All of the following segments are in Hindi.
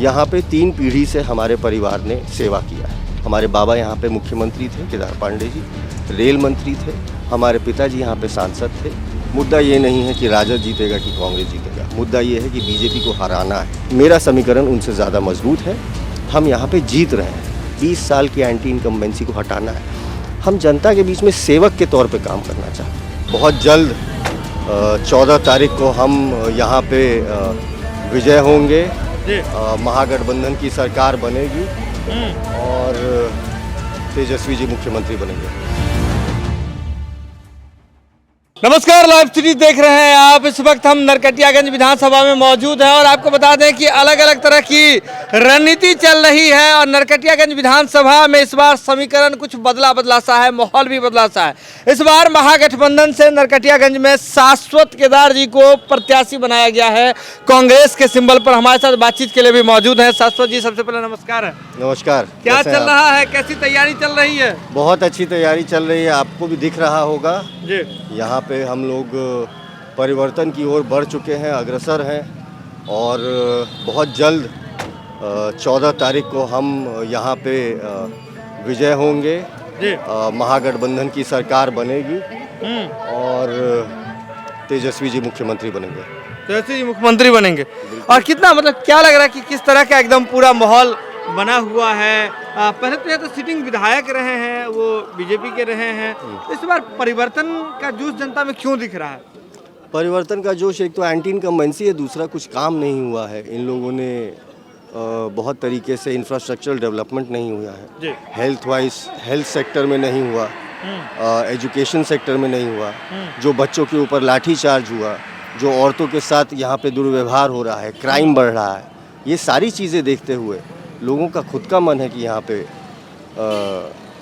यहाँ पे 3 पीढ़ी से हमारे परिवार ने सेवा किया है। हमारे बाबा यहाँ पे मुख्यमंत्री थे केदार पांडे जी, रेल मंत्री थे, हमारे पिताजी यहाँ पे सांसद थे। मुद्दा ये नहीं है कि राजद जीतेगा कि कांग्रेस जीतेगा, मुद्दा ये है कि बीजेपी को हराना है। मेरा समीकरण उनसे ज़्यादा मजबूत है। हम यहाँ पे जीत रहे हैं। 20 साल की एंटी इनकम्बेंसी को हटाना है। हम जनता के बीच में सेवक के तौर पे काम करना चाहते हैं। बहुत जल्द 14 तारीख को हम यहाँ पे विजय होंगे, महागठबंधन की सरकार बनेगी और तेजस्वी जी मुख्यमंत्री बनेंगे। नमस्कार, लाइव सीरीज देख रहे हैं आप। इस वक्त हम नरकटियागंज विधानसभा में मौजूद हैं और आपको बता दें कि अलग अलग तरह की रणनीति चल रही है और नरकटियागंज विधानसभा में इस बार समीकरण कुछ बदला सा है, माहौल भी बदला सा है। इस बार महागठबंधन से नरकटियागंज में शाश्वत केदार जी को प्रत्याशी बनाया गया है कांग्रेस के सिंबल पर। हमारे साथ बातचीत के लिए भी मौजूद हैं शाश्वत जी। सबसे पहले नमस्कार है। नमस्कार। क्या चल रहा है, कैसी तैयारी चल रही है? बहुत अच्छी तैयारी चल रही है, आपको भी दिख रहा होगा जी। यहाँ पे हम लोग परिवर्तन की ओर बढ़ चुके हैं, अग्रसर हैं और बहुत जल्द 14 तारीख को हम यहाँ पे विजय होंगे, महागठबंधन की सरकार बनेगी और तेजस्वी जी मुख्यमंत्री बनेंगे। तेजस्वी जी मुख्यमंत्री बनेंगे। और कितना मतलब क्या लग रहा है कि किस तरह का एकदम पूरा माहौल बना हुआ है? पहले तो ये तो सिटिंग विधायक रहे हैं, वो बीजेपी के रहे हैं। इस बार परिवर्तन का जोश जनता में क्यों दिख रहा है? परिवर्तन का जोश, एक तो एंटी इनकम्बेंसी है, दूसरा कुछ काम नहीं हुआ है। इन लोगों ने बहुत तरीके से इंफ्रास्ट्रक्चरल डेवलपमेंट नहीं हुआ है, हेल्थ सेक्टर में नहीं हुआ, एजुकेशन सेक्टर में नहीं हुआ, जो बच्चों के ऊपर लाठीचार्ज हुआ, जो औरतों के साथ यहाँ पे दुर्व्यवहार हो रहा है, क्राइम बढ़ रहा है, ये सारी चीज़ें देखते हुए लोगों का खुद का मन है कि यहाँ पे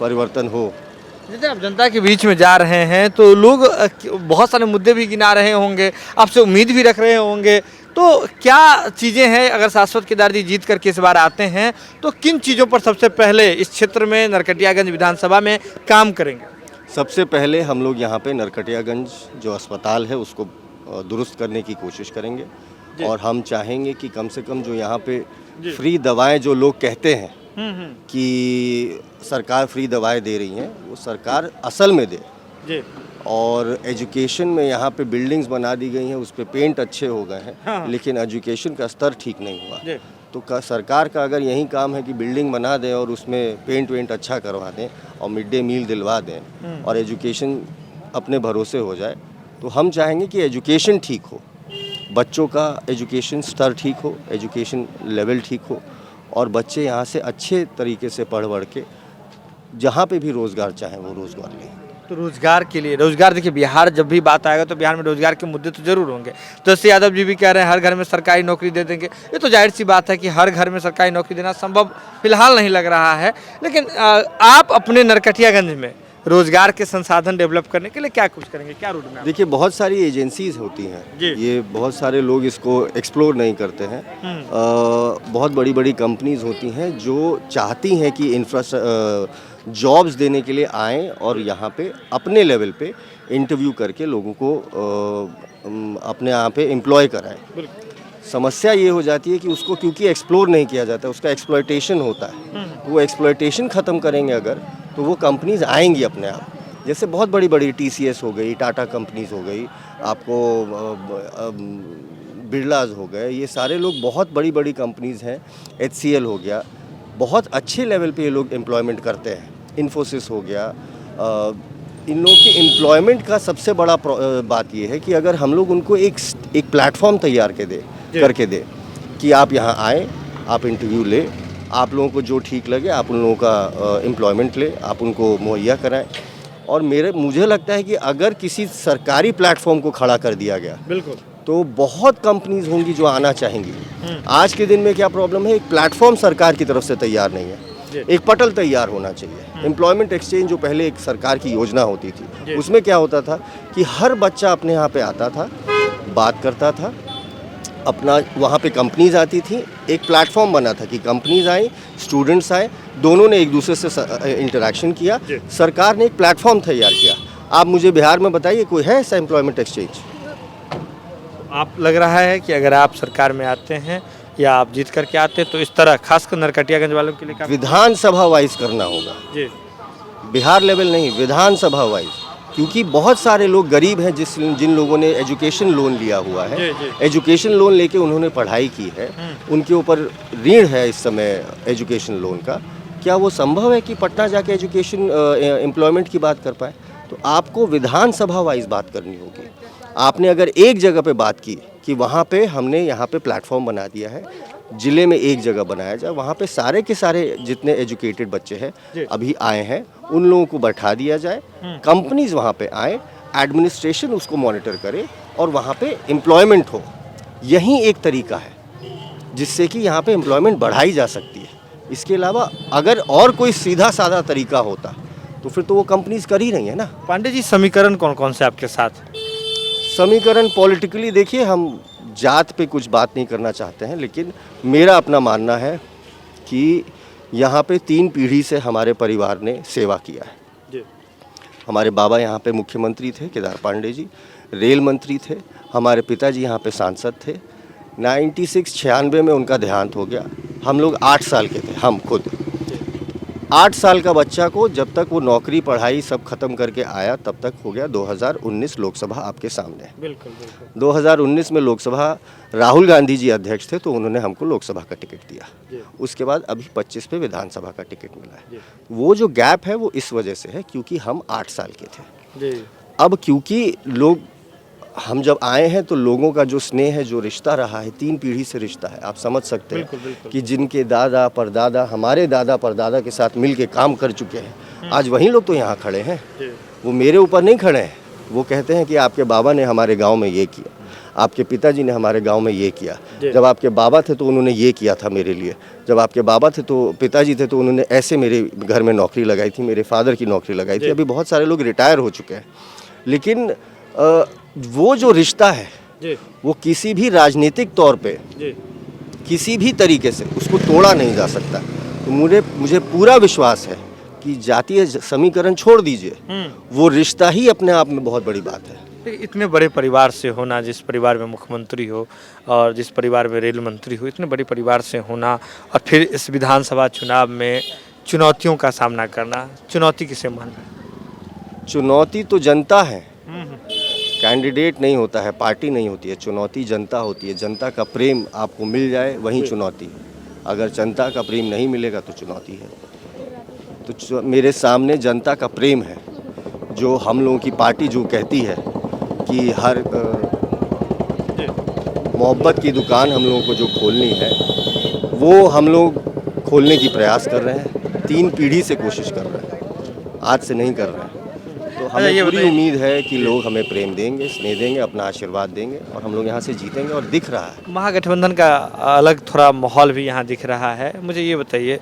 परिवर्तन हो। जैसे आप जनता के बीच में जा रहे हैं तो लोग बहुत सारे मुद्दे भी गिना रहे होंगे, आपसे उम्मीद भी रख रहे होंगे, तो क्या चीज़ें हैं? अगर शाश्वत केदार जी जीत करके इस बार आते हैं तो किन चीज़ों पर सबसे पहले इस क्षेत्र में नरकटियागंज विधानसभा में काम करेंगे? सबसे पहले हम लोग यहाँ पे नरकटियागंज जो अस्पताल है उसको दुरुस्त करने की कोशिश करेंगे और हम चाहेंगे कि कम से कम जो यहाँ पे फ्री दवाएं जो लोग कहते हैं कि सरकार फ्री दवाएं दे रही हैं, वो सरकार असल में दे। और एजुकेशन में यहाँ पे बिल्डिंग्स बना दी गई हैं, उस पे पेंट अच्छे हो गए हैं, लेकिन एजुकेशन का स्तर ठीक नहीं हुआ। तो सरकार का अगर यही काम है कि बिल्डिंग बना दें और उसमें पेंट वेंट अच्छा करवा दें और मिड डे मील दिलवा दें और एजुकेशन अपने भरोसे हो जाए, तो हम चाहेंगे कि एजुकेशन ठीक हो, बच्चों का एजुकेशन स्तर ठीक हो, एजुकेशन लेवल ठीक हो और बच्चे यहाँ से अच्छे तरीके से पढ़ के जहाँ पे भी रोज़गार चाहें वो रोज़गार लें। तो रोजगार के लिए, रोजगार देखिए, बिहार जब भी बात आएगा तो बिहार में रोजगार के मुद्दे तो जरूर होंगे। तो जैसे यादव जी भी कह रहे हैं हर घर में सरकारी नौकरी दे देंगे, ये तो जाहिर सी बात है कि हर घर में सरकारी नौकरी देना संभव फिलहाल नहीं लग रहा है। लेकिन आप अपने नरकटियागंज में रोजगार के संसाधन डेवलप करने के लिए क्या कुछ करेंगे, क्या रूट में? देखिए, बहुत सारी एजेंसीज होती हैं, ये बहुत सारे लोग इसको एक्सप्लोर नहीं करते हैं। बहुत बड़ी बड़ी कंपनीज होती हैं जो चाहती हैं कि जॉब्स देने के लिए आएँ और यहाँ पे अपने लेवल पे इंटरव्यू करके लोगों को अपने यहाँ पे एम्प्लॉय कराएं। समस्या ये हो जाती है कि उसको क्योंकि एक्सप्लोर नहीं किया जाता, उसका एक्सप्लॉयटेशन होता है। वो एक्सप्लॉयटेशन ख़त्म करेंगे अगर, तो वो कंपनीज आएंगी अपने आप। जैसे बहुत बड़ी बड़ी TCS हो गई, टाटा कंपनीज हो गई, आपको बिरलाज हो गए, ये सारे लोग बहुत बड़ी बड़ी कंपनीज हैं। HCL हो गया, बहुत अच्छे लेवल पे ये लोग एम्प्लॉयमेंट करते हैं। इन्फोसिस हो गया, इन लोगों के एम्प्लॉयमेंट का सबसे बड़ा बात ये है कि अगर हम लोग उनको एक प्लेटफॉर्म तैयार करके दे कि आप यहाँ आएँ, आप इंटरव्यू ले, आप लोगों को जो ठीक लगे आप उन लोगों का एम्प्लॉयमेंट ले, आप उनको मुहैया कराएं। और मुझे लगता है कि अगर किसी सरकारी प्लेटफॉर्म को खड़ा कर दिया गया, बिल्कुल, तो बहुत कंपनीज होंगी जो आना चाहेंगी। आज के दिन में क्या प्रॉब्लम है, एक प्लेटफॉर्म सरकार की तरफ से तैयार नहीं है, एक पटल तैयार होना चाहिए। एम्प्लॉयमेंट एक्सचेंज जो पहले एक सरकार की योजना होती थी, उसमें क्या होता था कि हर बच्चा अपने यहाँ पे आता था, बात करता था, अपना वहाँ पे कंपनीज आती थी, एक प्लेटफॉर्म बना था कि कंपनीज आए, स्टूडेंट्स आए, दोनों ने एक दूसरे से इंटरेक्शन किया, सरकार ने एक प्लेटफॉर्म तैयार किया। आप मुझे बिहार में बताइए कोई है ऐसा एम्प्लॉयमेंट एक्सचेंज? आप लग रहा है कि अगर आप सरकार में आते हैं या आप जीत करके आते, तो इस तरह खासकर नरकटियागंज वालों के लिए काफी विधानसभा वाइज करना होगा, जी बिहार लेवल नहीं, विधानसभा वाइज, क्योंकि बहुत सारे लोग गरीब हैं जिन लोगों ने एजुकेशन लोन लिया हुआ है, जी। एजुकेशन लोन लेके उन्होंने पढ़ाई की है, उनके ऊपर ऋण है इस समय एजुकेशन लोन का। क्या वो संभव है कि पटना जाके एजुकेशन एम्प्लॉयमेंट की बात कर पाए? तो आपको विधानसभा वाइज बात करनी होगी। आपने अगर एक जगह पे बात की कि वहाँ पे हमने यहाँ पे प्लेटफॉर्म बना दिया है, ज़िले में एक जगह बनाया जाए, वहाँ पे सारे के सारे जितने एजुकेटेड बच्चे हैं अभी आए हैं उन लोगों को बैठा दिया जाए, कंपनीज वहाँ पे आए, एडमिनिस्ट्रेशन उसको मॉनिटर करे और वहाँ पे एम्प्लॉयमेंट हो। यही एक तरीका है जिससे कि यहाँ पे एम्प्लॉयमेंट बढ़ाई जा सकती है। इसके अलावा अगर और कोई सीधा साधा तरीका होता तो फिर तो वो कंपनीज कर ही रही है ना। पांडे जी, समीकरण कौन कौन से आपके साथ? समीकरण पॉलिटिकली देखिए, हम जात पे कुछ बात नहीं करना चाहते हैं, लेकिन मेरा अपना मानना है कि यहाँ पे 3 पीढ़ी से हमारे परिवार ने सेवा किया है। जी हमारे बाबा यहाँ पे मुख्यमंत्री थे, केदार पांडे जी, रेल मंत्री थे, हमारे पिताजी यहाँ पे सांसद थे। 96-96 में उनका देहांत हो गया। हम लोग 8 साल के थे, हम खुद 8 साल का बच्चा को जब तक वो नौकरी पढ़ाई सब खत्म करके आया तब तक हो गया 2019 लोकसभा आपके सामने। बिल्कुल बिल्कुल। 2019 में लोकसभा राहुल गांधी जी अध्यक्ष थे तो उन्होंने हमको लोकसभा का टिकट दिया। उसके बाद अभी 25 पे विधानसभा का टिकट मिला है। वो जो गैप है वो इस वजह से है क्योंकि हम 8 साल के थे। अब क्योंकि लोग, हम जब आए हैं तो लोगों का जो स्नेह है, जो रिश्ता रहा है, 3 पीढ़ी से रिश्ता है, आप समझ सकते हैं कि जिनके दादा परदादा हमारे दादा परदादा के साथ मिल के काम कर चुके हैं, आज वही लोग तो यहाँ खड़े हैं। वो मेरे ऊपर नहीं खड़े हैं, वो कहते हैं कि आपके बाबा ने हमारे गांव में ये किया, आपके पिताजी ने हमारे गांव में ये किया, जब आपके बाबा थे तो उन्होंने ये किया था मेरे लिए, जब आपके बाबा थे तो पिताजी थे तो उन्होंने ऐसे मेरे घर में नौकरी लगाई थी, मेरे फादर की नौकरी लगाई थी। अभी बहुत सारे लोग रिटायर हो चुके हैं, लेकिन वो जो रिश्ता है वो किसी भी राजनीतिक तौर पे किसी भी तरीके से उसको तोड़ा नहीं जा सकता। तो मुझे पूरा विश्वास है कि जातीय समीकरण छोड़ दीजिए, वो रिश्ता ही अपने आप में बहुत बड़ी बात है। इतने बड़े परिवार से होना, जिस परिवार में मुख्यमंत्री हो और जिस परिवार में रेल मंत्री हो, इतने बड़े परिवार से होना और फिर इस विधानसभा चुनाव में चुनौतियों का सामना करना, चुनौती किसे मानना? चुनौती तो जनता है, कैंडिडेट नहीं होता है, पार्टी नहीं होती है, चुनौती जनता होती है। जनता का प्रेम आपको मिल जाए वही चुनौती है, अगर जनता का प्रेम नहीं मिलेगा तो चुनौती है। तो मेरे सामने जनता का प्रेम है, जो हम लोगों की पार्टी जो कहती है कि हर मोहब्बत की दुकान हम लोगों को जो खोलनी है वो हम लोग खोलने की प्रयास कर रहे हैं। 3 पीढ़ी से कोशिश कर रहे हैं, आज से नहीं कर रहे हैं। तो हमें पूरी उम्मीद है कि लोग हमें प्रेम देंगे, स्नेह देंगे, अपना आशीर्वाद देंगे और हम लोग यहाँ से जीतेंगे। और दिख रहा है महागठबंधन का अलग थोड़ा माहौल भी यहाँ दिख रहा है। मुझे ये बताइए,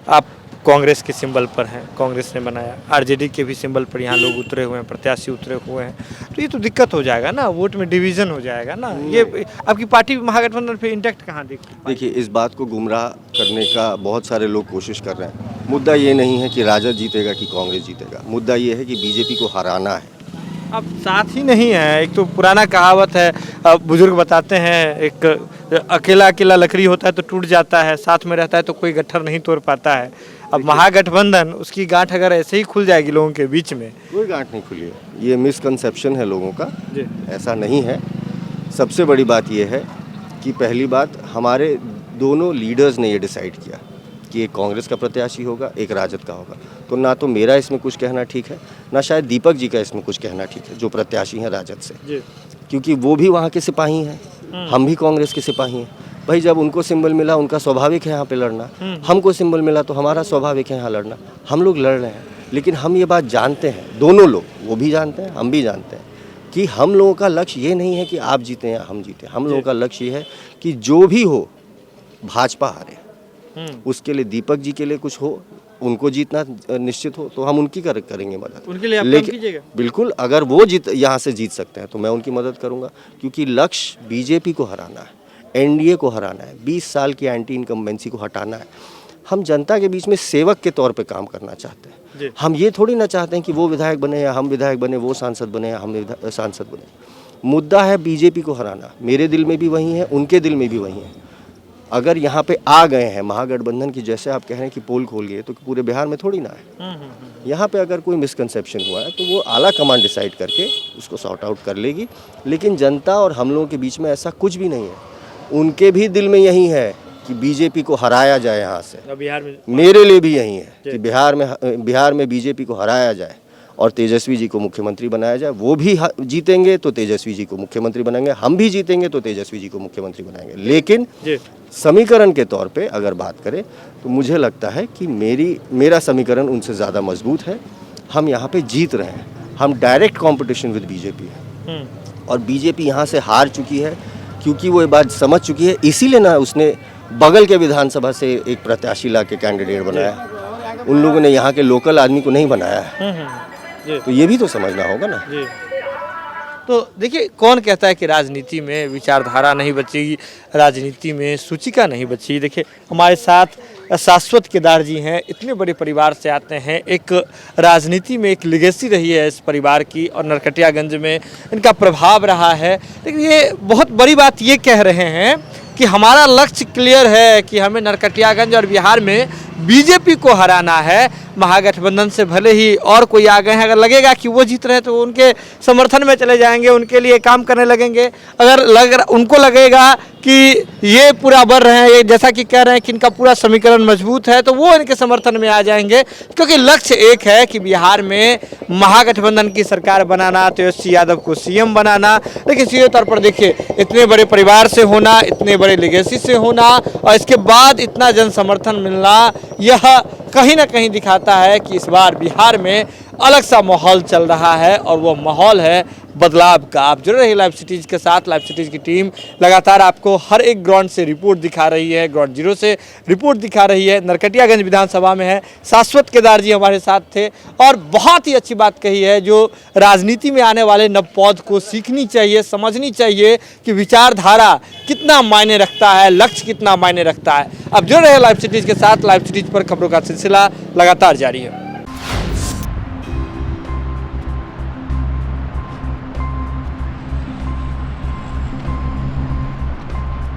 आप कांग्रेस के सिंबल पर हैं, कांग्रेस ने बनाया, आरजेडी के भी सिंबल पर यहाँ लोग उतरे हुए हैं, प्रत्याशी उतरे हुए हैं, तो ये तो दिक्कत हो जाएगा ना, वोट में डिवीजन हो जाएगा ना। ये आपकी पार्टी महागठबंधन पे इंटैक्ट कहाँ दिखती है? देखिए, इस बात को गुमराह करने का बहुत सारे लोग कोशिश कर रहे हैं। मुद्दा ये नहीं है कि राजद जीतेगा कि कांग्रेस जीतेगा, मुद्दा ये है कि बीजेपी को हराना है। अब साथ ही नहीं है, एक तो पुराना कहावत है, बुजुर्ग बताते हैं, एक अकेला अकेला लकड़ी होता है तो टूट जाता है, साथ में रहता है तो कोई गट्ठर नहीं तोड़ पाता है। अब महागठबंधन, उसकी गांठ अगर ऐसे ही खुल जाएगी लोगों के बीच में, कोई गांठ नहीं खुली है। ये मिसकंसेप्शन है लोगों का, ऐसा नहीं है। सबसे बड़ी बात ये है कि पहली बात, हमारे दोनों लीडर्स ने ये डिसाइड किया कि एक कांग्रेस का प्रत्याशी होगा, एक राजद का होगा। तो ना तो मेरा इसमें कुछ कहना ठीक है, ना शायद दीपक जी का इसमें कुछ कहना ठीक है, जो प्रत्याशी हैं राजद से, क्योंकि वो भी वहाँ के सिपाही हैं, हम भी कांग्रेस के सिपाही हैं। भाई, जब उनको सिंबल मिला उनका स्वाभाविक है यहाँ पे लड़ना, हमको सिंबल मिला तो हमारा स्वाभाविक है यहाँ लड़ना। हम लोग लड़ रहे हैं, लेकिन हम ये बात जानते हैं, दोनों लोग, वो भी जानते हैं, हम भी जानते हैं कि हम लोगों का लक्ष्य ये नहीं है कि आप जीतें या हम जीतें। हम लोगों का लक्ष्य ये है कि जो भी हो भाजपा हारे। उसके लिए दीपक जी के लिए कुछ हो, उनको जीतना निश्चित हो तो हम उनकी करेंगे मदद। उनके लिए आप काम कीजिएगा? बिल्कुल, अगर वो यहाँ से जीत सकते हैं तो मैं उनकी मदद करूंगा, क्योंकि लक्ष्य बीजेपी को हराना है, एनडीए को हराना है, 20 साल की एंटी इनकम्बेंसी को हटाना है। हम जनता के बीच में सेवक के तौर पे काम करना चाहते हैं। हम ये थोड़ी ना चाहते हैं कि वो विधायक बने या हम विधायक बने, वो सांसद बने या हम सांसद बने। मुद्दा है बीजेपी को हराना। मेरे दिल में भी वही है, उनके दिल में भी वही है। अगर यहाँ पे आ गए हैं महागठबंधन की, जैसे आप कह रहे हैं कि पोल खोल गए, तो पूरे बिहार में थोड़ी ना है। यहाँ पे अगर कोई मिसकंसेप्शन हुआ है तो वो आला कमान डिसाइड करके उसको सॉर्ट आउट कर लेगी। लेकिन जनता और हम लोगों के बीच में ऐसा कुछ भी नहीं है। उनके भी दिल में यही है कि बीजेपी को हराया जाए यहाँ से। बिहार में मेरे लिए भी यही है कि बिहार में बीजेपी को हराया जाए और तेजस्वी जी को मुख्यमंत्री बनाया जाए। वो भी जीतेंगे तो तेजस्वी जी को मुख्यमंत्री बनाएंगे, हम भी जीतेंगे तो तेजस्वी जी को मुख्यमंत्री बनाएंगे। लेकिन समीकरण के तौर पे अगर बात करें तो मुझे लगता है कि मेरा समीकरण उनसे ज़्यादा मजबूत है। हम यहाँ पे जीत रहे हैं, हम डायरेक्ट कंपटीशन विद बीजेपी है और बीजेपी यहाँ से हार चुकी है क्योंकि वो ये बात समझ चुकी है। इसीलिए ना उसने बगल के विधानसभा से एक प्रत्याशी ला के कैंडिडेट बनाया। उन लोगों ने यहाँ के लोकल आदमी को नहीं बनाया है। तो ये भी तो समझना होगा ना। तो देखिए, कौन कहता है कि राजनीति में विचारधारा नहीं बचेगी, राजनीति में सूचिका नहीं बचेगी। देखिए, हमारे साथ शाश्वत केदार जी हैं, इतने बड़े परिवार से आते हैं, एक राजनीति में एक लेगेसी रही है इस परिवार की और नरकटियागंज में इनका प्रभाव रहा है। लेकिन ये बहुत बड़ी बात ये कह रहे हैं कि हमारा लक्ष्य क्लियर है कि हमें नरकटियागंज और बिहार में बीजेपी को हराना है। महागठबंधन से भले ही और कोई आ गए हैं, अगर लगेगा कि वो जीत रहे हैं तो वो उनके समर्थन में चले जाएंगे, उनके लिए काम करने लगेंगे। अगर उनको लगेगा कि ये पूरा बढ़ रहे हैं, ये जैसा कि कह रहे हैं कि इनका पूरा समीकरण मजबूत है, तो वो इनके समर्थन में आ जाएंगे। क्योंकि लक्ष्य एक है कि बिहार में महागठबंधन की सरकार बनाना, तेजस्वी यादव को सीएम बनाना। लेकिन सीधे तौर पर देखिए, इतने बड़े परिवार से होना, इतने बड़े लेगेसी से होना और इसके बाद इतना जन समर्थन मिलना, यह कहीं ना कहीं दिखाता है कि इस बार बिहार में अलग सा माहौल चल रहा है और वो माहौल है बदलाव का। आप जुड़े रहिए लाइव सिटीज़ के साथ। लाइव सिटीज़ की टीम लगातार आपको हर एक ग्राउंड से रिपोर्ट दिखा रही है, ग्राउंड जीरो से रिपोर्ट दिखा रही है। नरकटियागंज विधानसभा में है, शाश्वत केदार जी हमारे साथ थे और बहुत ही अच्छी बात कही है जो राजनीति में आने वाले नवपौध को सीखनी चाहिए, समझनी चाहिए कि विचारधारा कितना मायने रखता है, लक्ष्य कितना मायने रखता है। अब जुड़े रहिए लाइव सिटीज़ के साथ। लाइव सिटीज़ पर खबरों का सिलसिला लगातार जारी है।